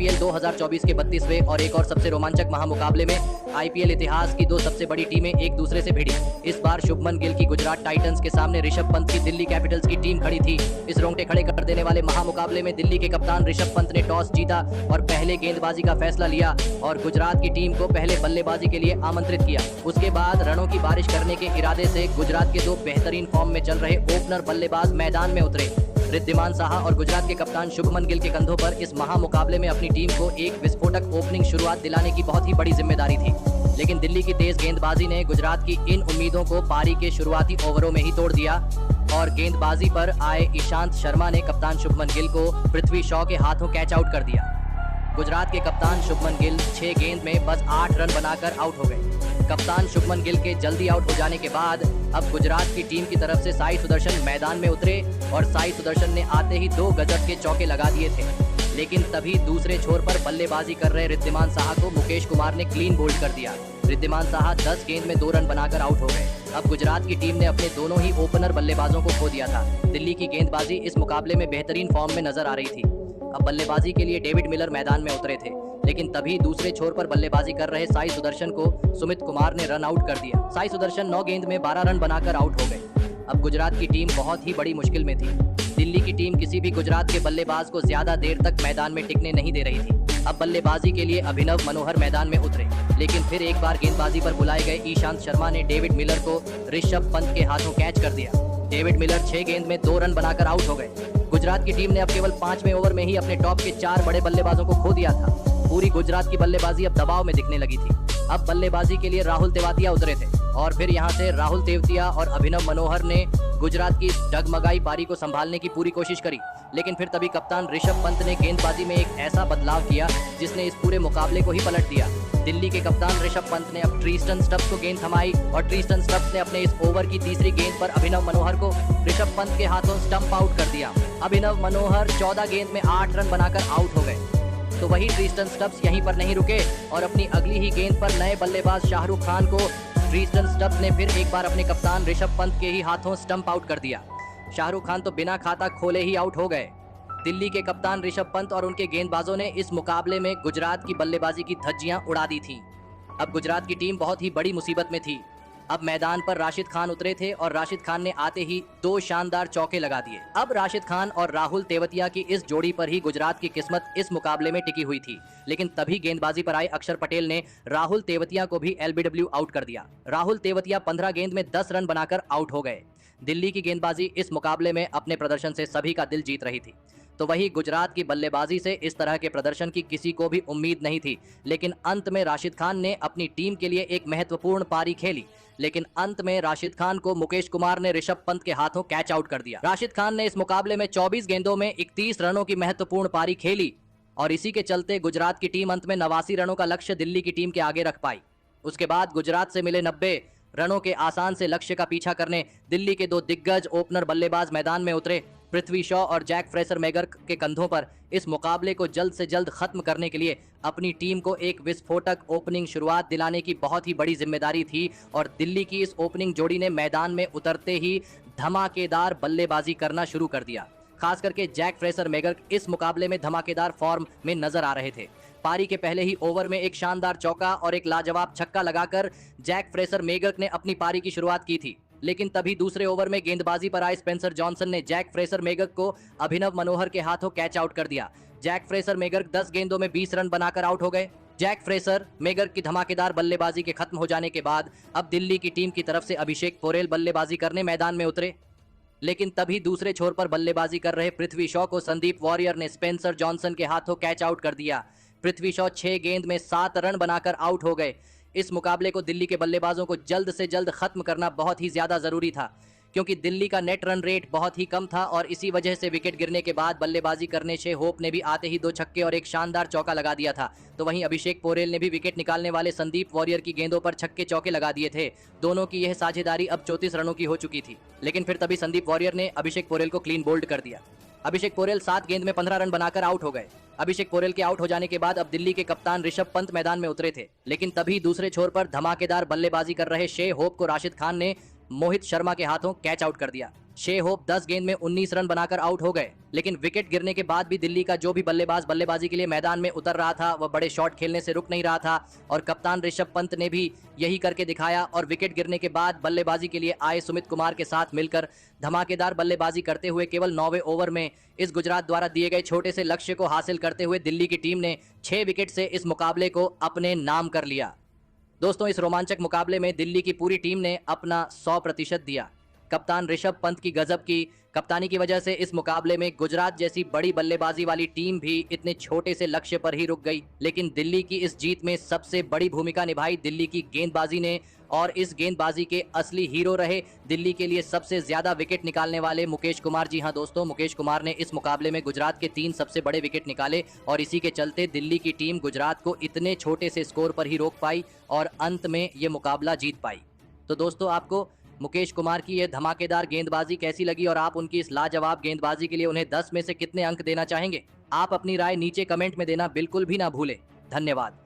IPL 2024 के 32वें और एक और सबसे रोमांचक महामुकाबले में आईपीएल इतिहास की दो सबसे बड़ी टीमें एक दूसरे से भिड़ी। इस बार शुभमन गिल की गुजरात टाइटंस के सामने ऋषभ पंत की दिल्ली कैपिटल्स की टीम खड़ी थी। इस रोंगटे खड़े कर देने वाले महामुकाबले में दिल्ली के कप्तान ऋषभ पंत ने टॉस जीता और पहले गेंदबाजी का फैसला लिया और गुजरात की टीम को पहले बल्लेबाजी के लिए आमंत्रित किया। उसके बाद रनों की बारिश करने के इरादे से गुजरात के दो बेहतरीन फॉर्म में चल रहे ओपनर बल्लेबाज मैदान में उतरे। रिद्धिमान साहा और गुजरात के कप्तान शुभमन गिल के कंधों पर इस महामुकाबले में अपनी टीम को एक विस्फोटक ओपनिंग शुरुआत दिलाने की बहुत ही बड़ी जिम्मेदारी थी, लेकिन दिल्ली की तेज गेंदबाजी ने गुजरात की इन उम्मीदों को पारी के शुरुआती ओवरों में ही तोड़ दिया और गेंदबाजी पर आए ईशांत शर्मा ने कप्तान शुभमन गिल को पृथ्वी शॉ के हाथों कैच आउट कर दिया। गुजरात के कप्तान शुभमन गिल 6 गेंद में बस 8 रन बनाकर आउट हो गए। कप्तान शुभमन गिल के जल्दी आउट हो जाने के बाद अब गुजरात की टीम की तरफ से साई सुदर्शन मैदान में उतरे और साई सुदर्शन ने आते ही 2 गजब के चौके लगा दिए थे, लेकिन तभी दूसरे छोर पर बल्लेबाजी कर रहे रिद्धिमान साहा को मुकेश कुमार ने क्लीन बोल्ड कर दिया। रिद्धिमान साहा 10 गेंद में 2 रन बनाकर आउट हो गए। अब गुजरात की टीम ने अपने दोनों ही ओपनर बल्लेबाजों को खो दिया था। दिल्ली की गेंदबाजी इस मुकाबले में बेहतरीन फॉर्म में नजर आ रही थी। अब बल्लेबाजी के लिए डेविड मिलर मैदान में उतरे थे, लेकिन तभी दूसरे छोर पर बल्लेबाजी कर रहे साई सुदर्शन को सुमित कुमार ने रन आउट कर दिया। साई सुदर्शन 9 गेंद में 12 रन बनाकर आउट हो गए। अब गुजरात की टीम बहुत ही बड़ी मुश्किल में थी। दिल्ली की टीम किसी भी गुजरात के बल्लेबाज को ज्यादा देर तक मैदान में टिकने नहीं दे रही थी। अब बल्लेबाजी के लिए अभिनव मनोहर मैदान में उतरे, लेकिन फिर एक बार गेंदबाजी पर बुलाए गए ईशांत शर्मा ने डेविड मिलर को ऋषभ पंत के हाथों कैच कर दिया। डेविड मिलर 6 गेंद में 2 रन बनाकर आउट हो गए। गुजरात की टीम ने अब केवल 5वें ओवर में ही अपने टॉप के 4 बड़े बल्लेबाजों को खो दिया था। पूरी गुजरात की बल्लेबाजी अब दबाव में दिखने लगी थी। अब बल्लेबाजी के लिए राहुल तेवातिया उतरे थे और फिर यहां से राहुल तेवतिया और अभिनव मनोहर ने गुजरात की डगमगाई पारी को संभालने की पूरी कोशिश करी, लेकिन फिर तभी कप्तान ऋषभ पंत ने गेंदबाजी में एक ऐसा बदलाव किया जिसने इस पूरे मुकाबले को ही पलट दिया। दिल्ली के कप्तान ऋषभ पंत ने अब ट्रिस्टन स्टब्स को गेंद थमाई और ट्रिस्टन स्टब्स ने अपने इस ओवर की तीसरी गेंद पर अभिनव मनोहर को ऋषभ पंत के हाथों स्टंप आउट कर दिया। अभिनव मनोहर 14 गेंद में 8 रन बनाकर आउट हो गए। तो वही ट्रिस्टन स्टब्स यहीं पर नहीं रुके और अपनी अगली ही गेंद पर नए बल्लेबाज शाहरुख खान को ट्रिस्टन स्टब्स ने फिर एक बार अपने कप्तान ऋषभ पंत के ही हाथों स्टंप आउट कर दिया। शाहरुख खान तो बिना खाता खोले ही आउट हो गए। दिल्ली के कप्तान ऋषभ पंत और उनके गेंदबाजों ने इस मुकाबले में गुजरात की बल्लेबाजी की धज्जियां उड़ा दी थी। अब गुजरात की टीम बहुत ही बड़ी मुसीबत में थी। अब मैदान पर राशिद खान उतरे थे और राशिद खान ने आते ही 2 शानदार चौके लगा दिए। अब राशिद खान और राहुल तेवतिया की इस जोड़ी पर ही गुजरात की किस्मत इस मुकाबले में टिकी हुई थी, लेकिन तभी गेंदबाजी पर आए अक्षर पटेल ने राहुल तेवतिया को भी एलबीडब्ल्यू आउट कर दिया। राहुल तेवतिया 15 गेंद में 10 रन बनाकर आउट हो गए। दिल्ली की गेंदबाजी इस मुकाबले में अपने प्रदर्शन से सभी का दिल जीत रही थी। तो वही गुजरात की बल्लेबाजी से इस तरह के प्रदर्शन की किसी को भी उम्मीद नहीं थी, लेकिन अंत में राशिद खान ने अपनी टीम के लिए एक महत्वपूर्ण पारी खेली। लेकिन अंत में राशिद खान को मुकेश कुमार ने ऋषभ पंत के हाथों कैच आउट कर दिया। राशिद खान ने इस मुकाबले में 24 गेंदों में 31 रनों की महत्वपूर्ण पारी खेली और इसी के चलते गुजरात की टीम अंत में 89 रनों का लक्ष्य दिल्ली की टीम के आगे रख पाई। उसके बाद गुजरात से मिले 90 रनों के आसान से लक्ष्य का पीछा करने दिल्ली के 2 दिग्गज ओपनर बल्लेबाज मैदान में उतरे। पृथ्वी शॉ और जैक फ्रेसर मैगर के कंधों पर इस मुकाबले को जल्द से जल्द खत्म करने के लिए अपनी टीम को एक विस्फोटक ओपनिंग शुरुआत दिलाने की बहुत ही बड़ी जिम्मेदारी थी और दिल्ली की इस ओपनिंग जोड़ी ने मैदान में उतरते ही धमाकेदार बल्लेबाजी करना शुरू कर दिया। खास करके जैक फ्रेसर मैगर इस मुकाबले में धमाकेदार फॉर्म में नजर आ रहे थे। पारी के पहले ही ओवर में एक शानदार चौका और एक लाजवाब छक्का लगाकर जैक फ्रेसर मैगर ने अपनी पारी की शुरुआत की थी, लेकिन तभी दूसरे ओवर में गेंदबाजी पर आए स्पेंसर जॉनसन ने जैक फ्रेसर मैगर को अभिनव मनोहर के हाथों कैच आउट कर दिया। जैक फ्रेसर मैगर 10 गेंदों में 20 रन बनाकर आउट हो गए। जैक फ्रेसर मैगर की धमाकेदार बल्लेबाजी के खत्म हो जाने के बाद अब दिल्ली की टीम की तरफ से अभिषेक पोरेल बल्लेबाजी करने मैदान में उतरे, लेकिन तभी दूसरे छोर पर बल्लेबाजी कर रहे पृथ्वी शॉ को संदीप वॉरियर ने स्पेंसर जॉनसन के हाथों कैच आउट कर दिया। पृथ्वी शॉ 6 गेंद में 7 रन बनाकर आउट हो गए। इस मुकाबले को दिल्ली के बल्लेबाजों को जल्द से जल्द खत्म करना बहुत ही ज्यादा जरूरी था, क्योंकि दिल्ली का नेट रन रेट बहुत ही कम था और इसी वजह से विकेट गिरने के बाद बल्लेबाजी करने से होप ने भी आते ही 2 छक्के और एक शानदार चौका लगा दिया था। तो वहीं अभिषेक पोरेल ने भी विकेट निकालने वाले संदीप वॉरियर की गेंदों पर छक्के चौके लगा दिए थे। दोनों की यह साझेदारी अब 34 रनों की हो चुकी थी, लेकिन फिर तभी संदीप वॉरियर ने अभिषेक पोरेल को क्लीन बोल्ड कर दिया। अभिषेक पोरेल 7 गेंद में 15 रन बनाकर आउट हो गए। अभिषेक पोरेल के आउट हो जाने के बाद अब दिल्ली के कप्तान ऋषभ पंत मैदान में उतरे थे, लेकिन तभी दूसरे छोर पर धमाकेदार बल्लेबाजी कर रहे शे होप को राशिद खान ने मोहित शर्मा के हाथों कैच आउट कर दिया। शे होप 10 गेंद में 19 रन बनाकर आउट हो गए, लेकिन विकेट गिरने के बाद भी दिल्ली का जो भी बल्लेबाज बल्लेबाजी के लिए मैदान में उतर रहा था वह बड़े शॉट खेलने से रुक नहीं रहा था और कप्तान ऋषभ पंत ने भी यही करके दिखाया और विकेट गिरने के बाद बल्लेबाजी के लिए आए सुमित कुमार के साथ मिलकर धमाकेदार बल्लेबाजी करते हुए केवल 9वें ओवर में इस गुजरात द्वारा दिए गए छोटे से लक्ष्य को हासिल करते हुए दिल्ली की टीम ने 6 विकेट से इस मुकाबले को अपने नाम कर लिया। दोस्तों, इस रोमांचक मुकाबले में दिल्ली की पूरी टीम ने अपना 100% दिया। कप्तान ऋषभ पंत की गजब की कप्तानी की वजह से इस मुकाबले में गुजरात जैसी बड़ी बल्लेबाजी वाली टीम भी इतने छोटे से लक्ष्य पर ही रुक गई, लेकिन दिल्ली की इस जीत में सबसे बड़ी भूमिका निभाई दिल्ली की गेंदबाजी ने और इस गेंदबाजी के असली हीरो रहे दिल्ली के लिए सबसे ज्यादा विकेट निकालने वाले मुकेश कुमार। जी हां दोस्तों, मुकेश कुमार ने इस मुकाबले में गुजरात के 3 सबसे बड़े विकेट निकाले और इसी के चलते दिल्ली की टीम गुजरात को इतने छोटे से स्कोर पर ही रोक पाई और अंत में ये मुकाबला जीत पाई। तो दोस्तों, आपको मुकेश कुमार की यह धमाकेदार गेंदबाजी कैसी लगी और आप उनकी इस लाजवाब गेंदबाजी के लिए उन्हें 10 में से कितने अंक देना चाहेंगे? आप अपनी राय नीचे कमेंट में देना बिल्कुल भी ना भूलें। धन्यवाद।